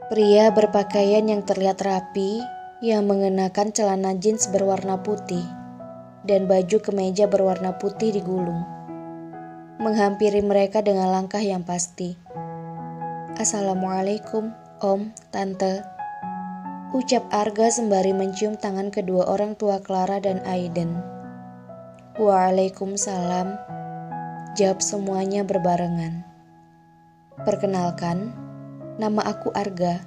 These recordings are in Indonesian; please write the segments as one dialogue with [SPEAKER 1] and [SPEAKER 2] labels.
[SPEAKER 1] Pria berpakaian yang terlihat rapi, yang mengenakan celana jeans berwarna putih dan baju kemeja berwarna putih digulung, menghampiri mereka dengan langkah yang pasti. "Assalamualaikum, Om, Tante," ucap Arga sembari mencium tangan kedua orang tua Clara dan Aiden. "Waalaikumsalam," jawab semuanya berbarengan. "Perkenalkan, nama aku Arga,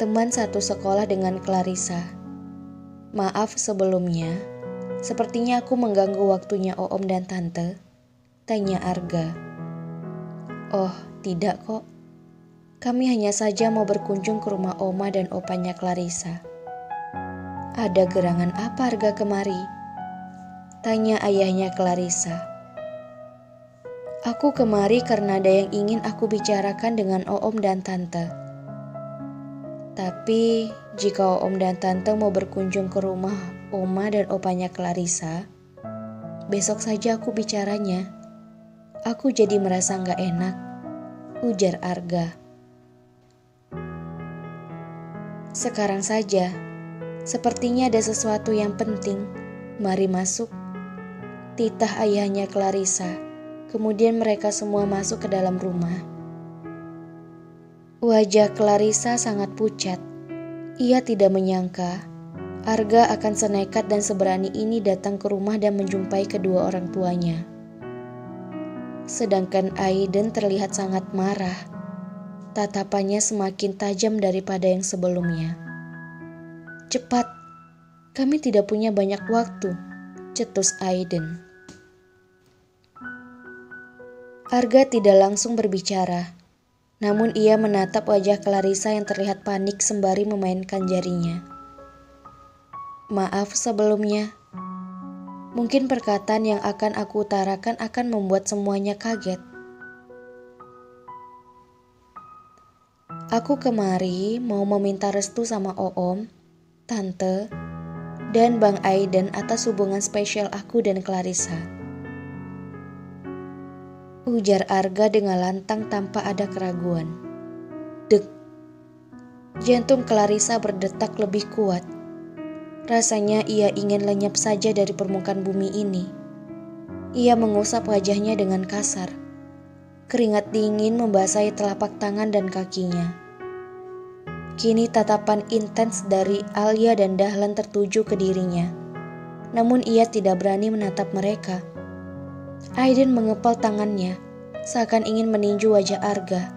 [SPEAKER 1] teman satu sekolah dengan Clarissa. Maaf sebelumnya, sepertinya aku mengganggu waktunya Om dan Tante," tanya Arga. "Oh, tidak kok. Kami hanya saja mau berkunjung ke rumah Oma dan opanya Clarissa." "Ada gerangan apa Arga kemari?" tanya ayahnya Clarissa. "Aku kemari karena ada yang ingin aku bicarakan dengan Om dan Tante. Tapi jika Om dan Tante mau berkunjung ke rumah Oma dan opanya Clarissa, besok saja aku bicaranya. Aku jadi merasa gak enak," ujar Arga. "Sekarang saja. Sepertinya ada sesuatu yang penting. Mari masuk," titah ayahnya Clarissa. Kemudian mereka semua masuk ke dalam rumah. Wajah Clarissa sangat pucat. Ia tidak menyangka Arga akan senekat dan seberani ini datang ke rumah dan menjumpai kedua orang tuanya. Sedangkan Aiden terlihat sangat marah. Tatapannya semakin tajam daripada yang sebelumnya. "Cepat, kami tidak punya banyak waktu," cetus Aiden. Arga tidak langsung berbicara, namun ia menatap wajah Clarissa yang terlihat panik sembari memainkan jarinya. "Maaf sebelumnya. Mungkin perkataan yang akan aku utarakan akan membuat semuanya kaget. Aku kemari mau meminta restu sama Om, Tante, dan Bang Aiden atas hubungan spesial aku dan Clarissa," ujar Arga dengan lantang tanpa ada keraguan. Dek. Jantung Clarissa berdetak lebih kuat. Rasanya ia ingin lenyap saja dari permukaan bumi ini. Ia mengusap wajahnya dengan kasar. Keringat dingin membasahi telapak tangan dan kakinya. Kini tatapan intens dari Alia dan Dahlan tertuju ke dirinya. Namun ia tidak berani menatap mereka. Aiden mengepal tangannya, seakan ingin meninju wajah Arga.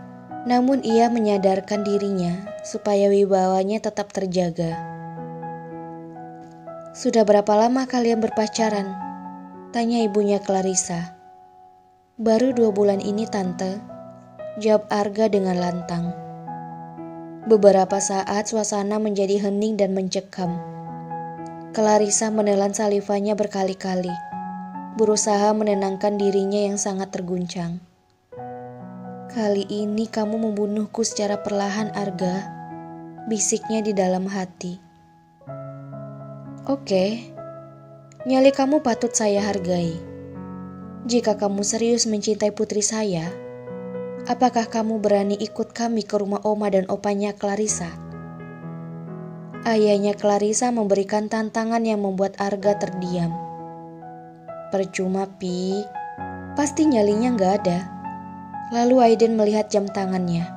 [SPEAKER 1] Namun ia menyadarkan dirinya supaya wibawanya tetap terjaga. "Sudah berapa lama kalian berpacaran?" tanya ibunya Clarissa. "Baru 2 bulan ini Tante," jawab Arga dengan lantang. Beberapa saat suasana menjadi hening dan mencekam. Clarissa menelan salivanya berkali-kali, berusaha menenangkan dirinya yang sangat terguncang. "Kali ini kamu membunuhku secara perlahan Arga," bisiknya di dalam hati. "Oke, nyali kamu patut saya hargai. Jika kamu serius mencintai putri saya, apakah kamu berani ikut kami ke rumah Oma dan opanya Clarissa?" Ayahnya Clarissa memberikan tantangan yang membuat Arga terdiam. "Percuma, Pi. Pasti nyalinya gak ada." Lalu Aiden melihat jam tangannya.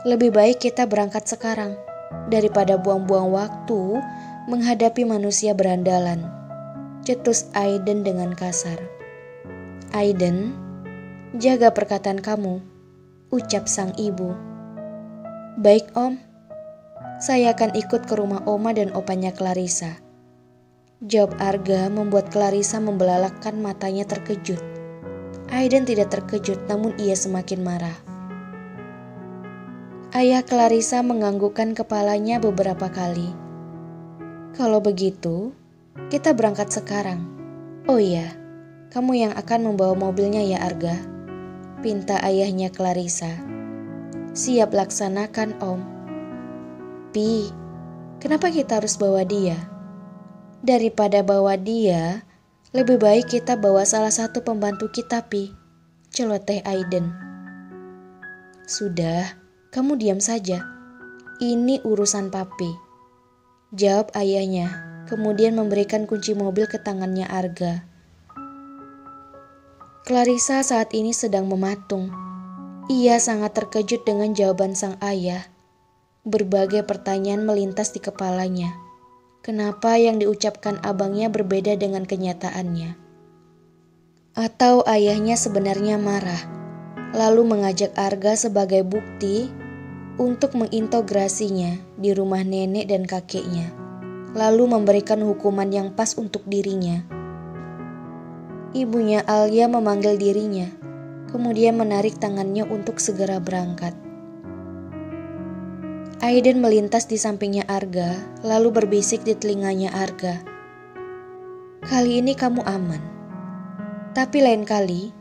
[SPEAKER 1] "Lebih baik kita berangkat sekarang, daripada buang-buang waktu menghadapi manusia berandalan," cetus Aiden dengan kasar. "Aiden, jaga perkataan kamu," ucap sang ibu. "Baik Om, saya akan ikut ke rumah Oma dan opanya Clarissa," jawab Arga membuat Clarissa membelalakkan matanya terkejut. Aiden tidak terkejut, namun ia semakin marah. Ayah Clarissa menganggukkan kepalanya beberapa kali. "Kalau begitu, kita berangkat sekarang. Oh iya, kamu yang akan membawa mobilnya ya Arga?" pinta ayahnya Clarissa. "Siap laksanakan Om." "Pi, kenapa kita harus bawa dia?" "Daripada bawa dia, lebih baik kita bawa salah satu pembantu kita, Pi," celoteh Aiden. "Sudah, kamu diam saja. Ini urusan papi, jawab ayahnya, kemudian memberikan kunci mobil ke tangannya Arga. Clarissa saat ini sedang mematung. Ia sangat terkejut dengan jawaban sang ayah. Berbagai pertanyaan melintas di kepalanya. Kenapa yang diucapkan abangnya berbeda dengan kenyataannya? Atau ayahnya sebenarnya marah, lalu mengajak Arga sebagai bukti untuk mengintegrasinya di rumah nenek dan kakeknya, lalu memberikan hukuman yang pas untuk dirinya. Ibunya Alia memanggil dirinya, kemudian menarik tangannya untuk segera berangkat. Aiden melintas di sampingnya Arga, lalu berbisik di telinganya Arga. Kali ini kamu aman. Tapi lain kali,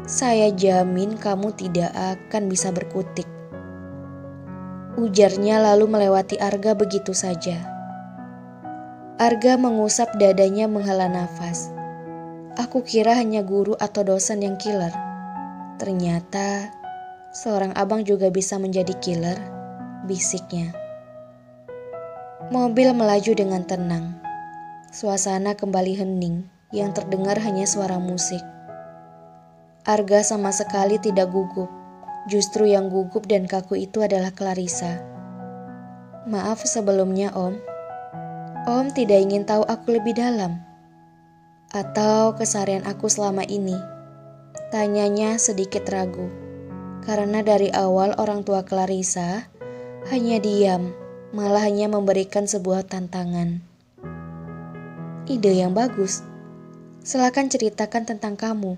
[SPEAKER 1] saya jamin kamu tidak akan bisa berkutik. Ujarnya lalu melewati Arga begitu saja. Arga mengusap dadanya menghela nafas. Aku kira hanya guru atau dosen yang killer. Ternyata seorang abang juga bisa menjadi killer, bisiknya. Mobil melaju dengan tenang. Suasana kembali hening, yang terdengar hanya suara musik. Arga sama sekali tidak gugup. Justru yang gugup dan kaku itu adalah Clarissa. Maaf sebelumnya, Om. Om tidak ingin tahu aku lebih dalam. Atau keseharian aku selama ini? Tanyanya sedikit ragu. Karena dari awal orang tua Clarissa hanya diam, malah hanya memberikan sebuah tantangan. Ide yang bagus. Silakan ceritakan tentang kamu,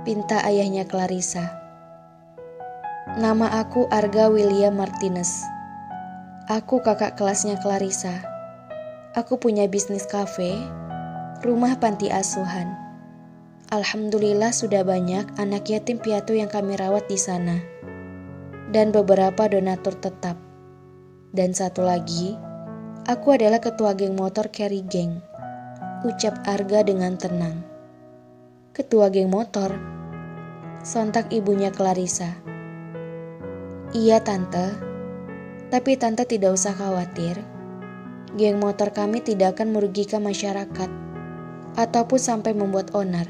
[SPEAKER 1] pinta ayahnya Clarissa. Nama aku Arga William Martinez. Aku kakak kelasnya Clarissa. Aku punya bisnis kafe, rumah panti asuhan. Alhamdulillah sudah banyak anak yatim piatu yang kami rawat di sana. Dan beberapa donatur tetap. Dan satu lagi, aku adalah ketua geng motor Carry Gang. Ucap Arga dengan tenang. Ketua geng motor? Sontak ibunya Clarissa. Iya tante, tapi tante tidak usah khawatir. Geng motor kami tidak akan merugikan masyarakat ataupun sampai membuat onar.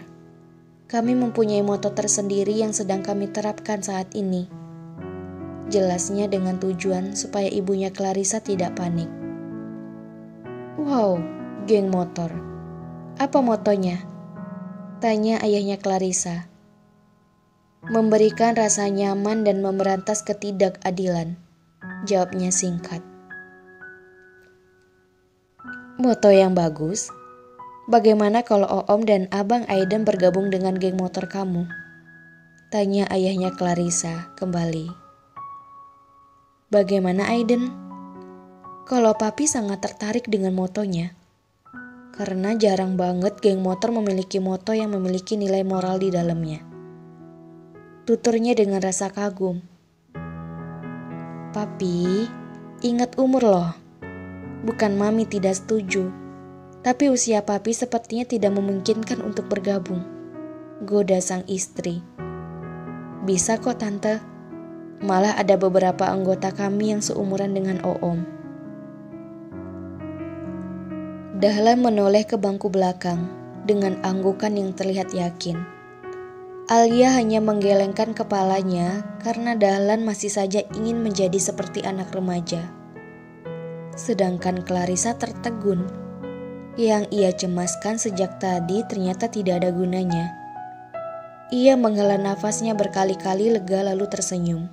[SPEAKER 1] Kami mempunyai moto tersendiri yang sedang kami terapkan saat ini. Jelasnya dengan tujuan supaya ibunya Clarissa tidak panik. Wow, geng motor. Apa motonya? Tanya ayahnya Clarissa. Memberikan rasa nyaman dan memberantas ketidakadilan. Jawabnya singkat. Moto yang bagus. Bagaimana kalau Oom dan Abang Aiden bergabung dengan geng motor kamu? Tanya ayahnya Clarissa kembali. Bagaimana Aiden? Kalau papi sangat tertarik dengan motonya. Karena jarang banget geng motor memiliki moto yang memiliki nilai moral di dalamnya. Tuturnya dengan rasa kagum. Papi, ingat umur loh. Bukan mami tidak setuju. Tapi usia papi sepertinya tidak memungkinkan untuk bergabung. Goda sang istri. Bisa kok tante. Malah ada beberapa anggota kami yang seumuran dengan Oom. Dahlan menoleh ke bangku belakang dengan anggukan yang terlihat yakin. Alia hanya menggelengkan kepalanya karena Dahlan masih saja ingin menjadi seperti anak remaja. Sedangkan Clarissa tertegun. Yang ia cemaskan sejak tadi ternyata tidak ada gunanya. Ia menghela nafasnya berkali-kali lega lalu tersenyum.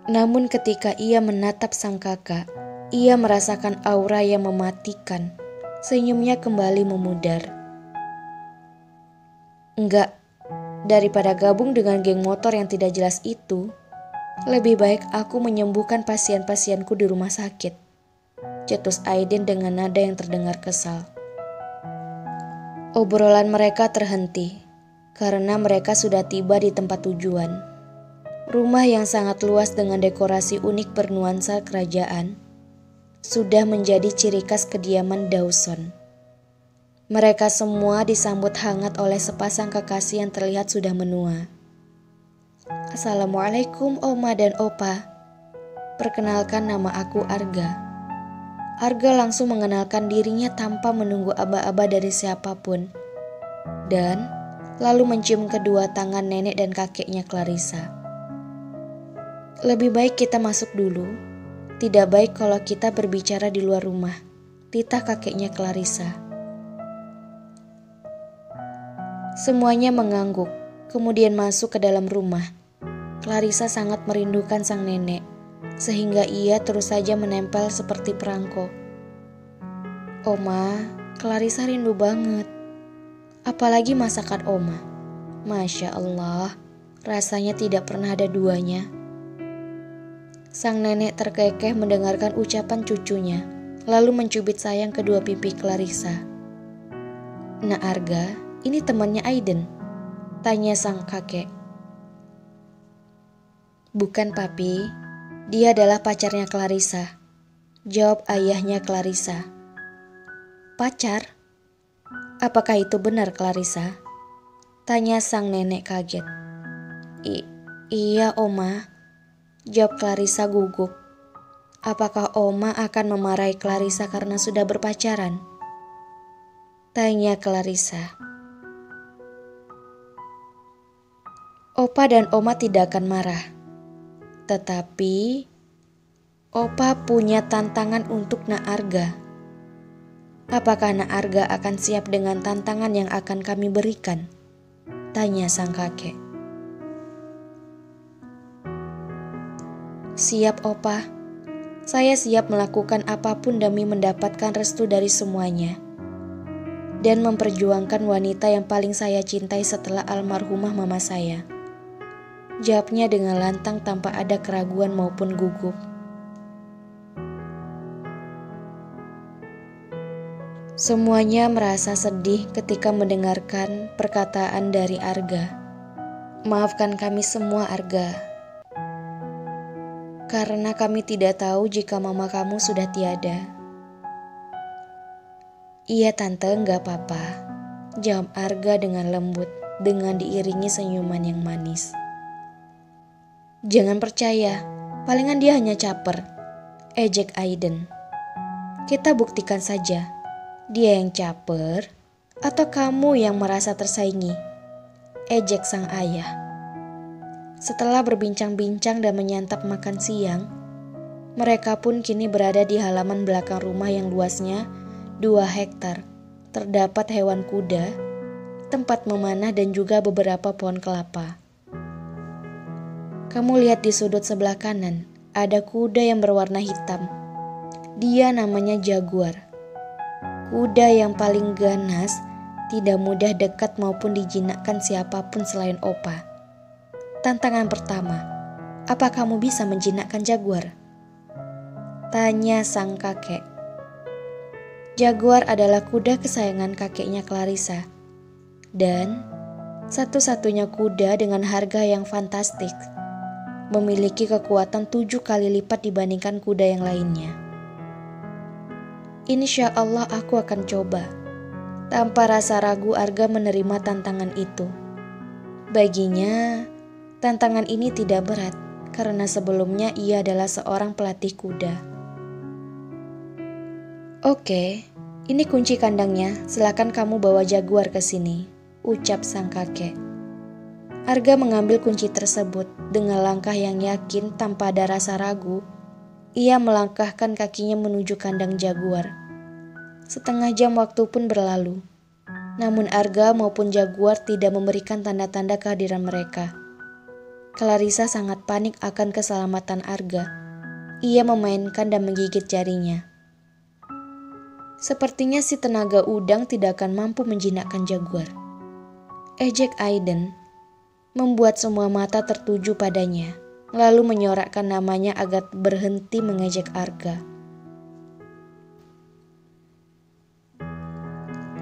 [SPEAKER 1] Namun ketika ia menatap sang kakak, ia merasakan aura yang mematikan. Senyumnya kembali memudar. Enggak, daripada gabung dengan geng motor yang tidak jelas itu, lebih baik aku menyembuhkan pasien-pasienku di rumah sakit. Cetus Aiden dengan nada yang terdengar kesal. Obrolan mereka terhenti karena mereka sudah tiba di tempat tujuan. Rumah yang sangat luas dengan dekorasi unik bernuansa kerajaan sudah menjadi ciri khas kediaman Dawson. Mereka semua disambut hangat oleh sepasang kekasih yang terlihat sudah menua. Assalamualaikum Oma dan Opa. "Perkenalkan, nama aku Arga." Arga langsung mengenalkan dirinya tanpa menunggu aba-aba dari siapapun, dan lalu mencium kedua tangan nenek dan kakeknya Clarissa. "Lebih baik kita masuk dulu. Tidak baik kalau kita berbicara di luar rumah," titah kakeknya Clarissa. Semuanya mengangguk, kemudian masuk ke dalam rumah. Clarissa sangat merindukan sang nenek, sehingga ia terus saja menempel seperti perangko. "Oma, Clarissa rindu banget. Apalagi masakan Oma. Masya Allah, rasanya tidak pernah ada duanya." Sang nenek terkekeh mendengarkan ucapan cucunya, lalu mencubit sayang kedua pipi Clarissa. "Nak Arga, ini temannya Aiden?" tanya sang kakek. "Bukan, Papi. Dia adalah pacarnya Clarissa," jawab ayahnya Clarissa. "Pacar? Apakah itu benar, Clarissa?" tanya sang nenek kaget. Iya, Oma," jawab Clarissa gugup. "Apakah Oma akan memarahi Clarissa karena sudah berpacaran?" tanya Clarissa. Opa dan Oma tidak akan marah. Tetapi Opa punya tantangan untuk Nak Arga. "Apakah Nak Arga akan siap dengan tantangan yang akan kami berikan?" tanya sang kakek. "Siap, Opa. Saya siap melakukan apapun demi mendapatkan restu dari semuanya dan memperjuangkan wanita yang paling saya cintai setelah almarhumah mama saya," jawabnya dengan lantang tanpa ada keraguan maupun gugup. Semuanya merasa sedih ketika mendengarkan perkataan dari Arga. "Maafkan kami semua, Arga. Karena kami tidak tahu jika mama kamu sudah tiada." "Iya tante, enggak apa-apa," jawab Arga dengan lembut, dengan diiringi senyuman yang manis. "Jangan percaya, palingan dia hanya caper," ejek Aiden. "Kita buktikan saja, dia yang caper atau kamu yang merasa tersaingi," ejek sang ayah. Setelah berbincang-bincang dan menyantap makan siang, mereka pun kini berada di halaman belakang rumah yang luasnya 2 hektar. Terdapat hewan kuda, tempat memanah dan juga beberapa pohon kelapa. Kamu lihat di sudut sebelah kanan, ada kuda yang berwarna hitam. Dia namanya Jaguar. Kuda yang paling ganas, tidak mudah dekat maupun dijinakkan siapapun selain Opa. Tantangan pertama, apa kamu bisa menjinakkan Jaguar? Tanya sang kakek. Jaguar adalah kuda kesayangan kakeknya Clarissa. Dan satu-satunya kuda dengan harga yang fantastik. Memiliki kekuatan 7 kali lipat dibandingkan kuda yang lainnya. "Insya Allah aku akan coba." Tanpa rasa ragu Arga menerima tantangan itu. Baginya, tantangan ini tidak berat karena sebelumnya ia adalah seorang pelatih kuda. "Oke, ini kunci kandangnya, silakan kamu bawa Jaguar ke sini," ucap sang kakek. Arga mengambil kunci tersebut dengan langkah yang yakin tanpa ada rasa ragu. Ia melangkahkan kakinya menuju kandang Jaguar. Setengah jam waktu pun berlalu. Namun Arga maupun Jaguar tidak memberikan tanda-tanda kehadiran mereka. Clarissa sangat panik akan keselamatan Arga. Ia memainkan dan menggigit jarinya. Sepertinya si tenaga udang tidak akan mampu menjinakkan Jaguar, ejek Aiden, membuat semua mata tertuju padanya, lalu menyorakkan namanya agar berhenti mengejek Arga.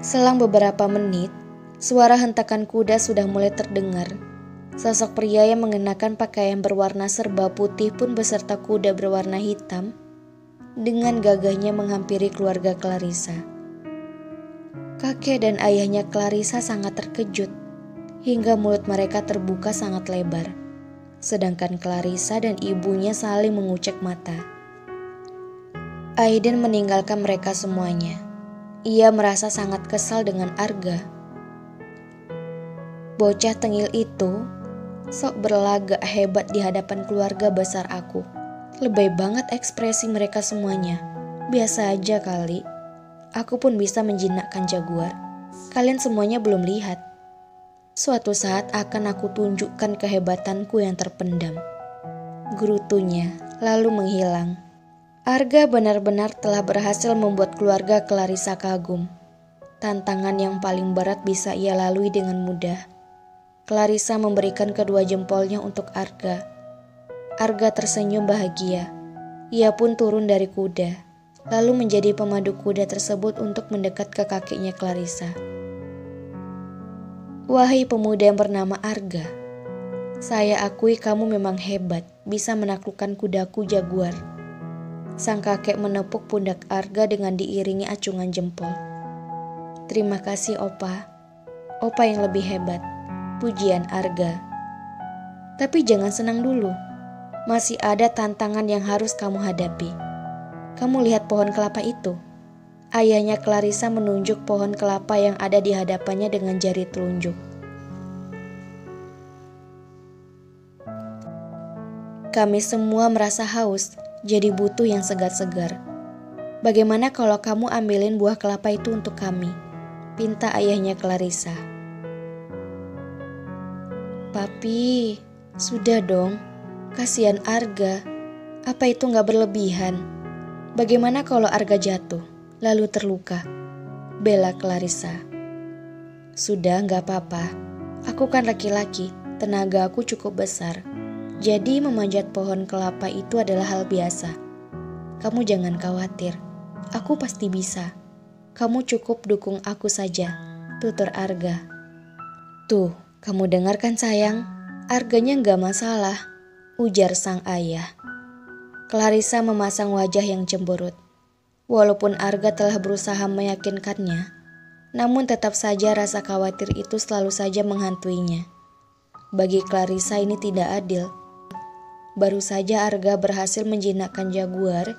[SPEAKER 1] Selang beberapa menit, suara hentakan kuda sudah mulai terdengar. Sosok pria yang mengenakan pakaian berwarna serba putih pun beserta kuda berwarna hitam dengan gagahnya menghampiri keluarga Clarissa. Kakek dan ayahnya Clarissa sangat terkejut hingga mulut mereka terbuka sangat lebar. sedangkan Clarissa dan ibunya saling mengucek mata. Aiden meninggalkan mereka semuanya. Ia merasa sangat kesal dengan Arga. Bocah tengil itu sok berlagak hebat di hadapan keluarga besar aku. Lebay banget ekspresi mereka semuanya. Biasa aja kali. Aku pun bisa menjinakkan jaguar. Kalian semuanya belum lihat. Suatu saat akan aku tunjukkan kehebatanku yang terpendam. Gerutunya lalu menghilang. Arga benar-benar telah berhasil membuat keluarga Clarissa kagum. Tantangan yang paling berat bisa ia lalui dengan mudah. Clarissa memberikan kedua jempolnya untuk Arga. Arga tersenyum bahagia. Ia pun turun dari kuda, lalu menjadi pemandu kuda tersebut untuk mendekat ke kakinya Clarissa. Wahai pemuda yang bernama Arga, saya akui kamu memang hebat, bisa menaklukkan kudaku jaguar. Sang kakek menepuk pundak Arga dengan diiringi acungan jempol. Terima kasih Opa. Opa yang lebih hebat. Pujian Arga. Tapi jangan senang dulu. Masih ada tantangan yang harus kamu hadapi. Kamu lihat pohon kelapa itu? Ayahnya Clarissa menunjuk pohon kelapa yang ada di hadapannya dengan jari telunjuk. Kami semua merasa haus, jadi butuh yang segar-segar. Bagaimana kalau kamu ambilin buah kelapa itu untuk kami? Pinta ayahnya Clarissa. Papi, sudah dong. Kasihan Arga. Apa itu gak berlebihan? Bagaimana kalau Arga jatuh, lalu terluka? Bela Clarissa. Sudah gak apa-apa. Aku kan laki-laki, tenaga aku cukup besar. Jadi memanjat pohon kelapa itu adalah hal biasa. Kamu jangan khawatir, aku pasti bisa. Kamu cukup dukung aku saja, tutur Arga. Tuh, kamu dengarkan sayang, Arganya gak masalah, ujar sang ayah. Clarissa memasang wajah yang cemberut. Walaupun Arga telah berusaha meyakinkannya, namun tetap saja rasa khawatir itu selalu saja menghantuinya. Bagi Clarissa ini tidak adil. Baru saja Arga berhasil menjinakkan jaguar,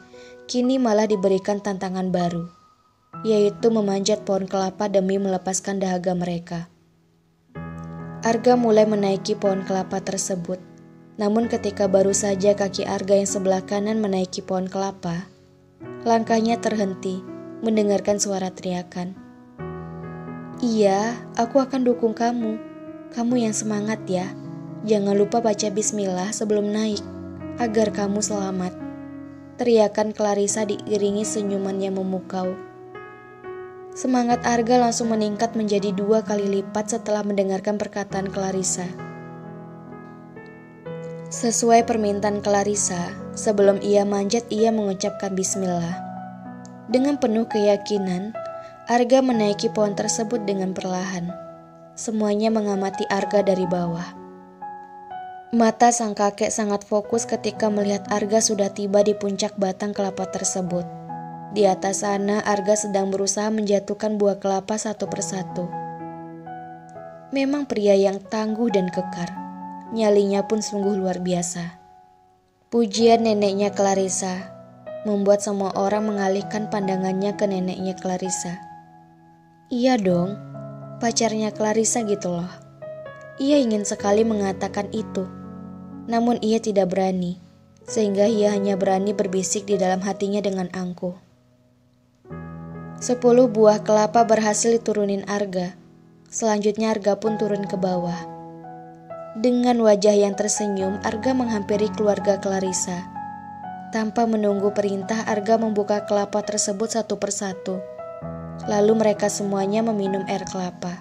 [SPEAKER 1] kini malah diberikan tantangan baru, yaitu memanjat pohon kelapa demi melepaskan dahaga mereka. Arga mulai menaiki pohon kelapa tersebut, namun ketika baru saja kaki Arga yang sebelah kanan menaiki pohon kelapa, langkahnya terhenti mendengarkan suara teriakan. Iya, aku akan dukung kamu. Kamu yang semangat ya. Jangan lupa baca bismillah sebelum naik, agar kamu selamat. Teriakan Clarissa diiringi senyuman yang memukau. Semangat Arga langsung meningkat menjadi 2 kali lipat setelah mendengarkan perkataan Clarissa. Sesuai permintaan Clarissa, sebelum ia manjat ia mengucapkan bismillah. Dengan penuh keyakinan, Arga menaiki pohon tersebut dengan perlahan. Semuanya mengamati Arga dari bawah. Mata sang kakek sangat fokus ketika melihat Arga sudah tiba di puncak batang kelapa tersebut. Di atas sana Arga sedang berusaha menjatuhkan buah kelapa satu persatu. Memang pria yang tangguh dan kekar. Nyalinya pun sungguh luar biasa. Pujian neneknya Clarissa membuat semua orang mengalihkan pandangannya ke neneknya Clarissa. Iya dong, pacarnya Clarissa gitu loh. Ia ingin sekali mengatakan itu. Namun ia tidak berani, sehingga ia hanya berani berbisik di dalam hatinya dengan angkuh. 10 buah kelapa berhasil diturunin Arga. Selanjutnya Arga pun turun ke bawah. Dengan wajah yang tersenyum, Arga menghampiri keluarga Clarissa. Tanpa menunggu perintah, Arga membuka kelapa tersebut satu persatu. Lalu mereka semuanya meminum air kelapa.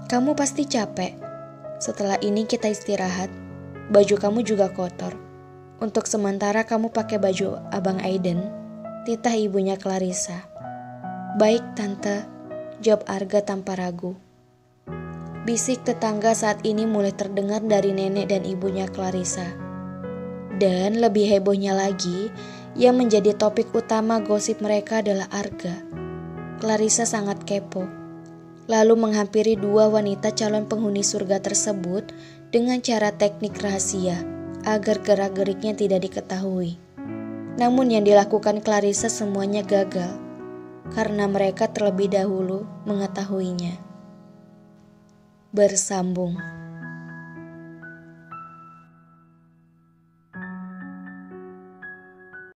[SPEAKER 1] Kamu pasti capek. Setelah ini kita istirahat. Baju kamu juga kotor. Untuk sementara kamu pakai baju Abang Aiden, titah ibunya Clarissa. Baik tante, jawab Arga tanpa ragu. Bisik tetangga saat ini mulai terdengar dari nenek dan ibunya Clarissa. Dan lebih hebohnya lagi, yang menjadi topik utama gosip mereka adalah Arga. Clarissa sangat kepo. Lalu menghampiri 2 wanita calon penghuni surga tersebut dengan cara teknik rahasia agar gerak-geriknya tidak diketahui. Namun yang dilakukan Clarissa semuanya gagal karena mereka terlebih dahulu mengetahuinya. Bersambung.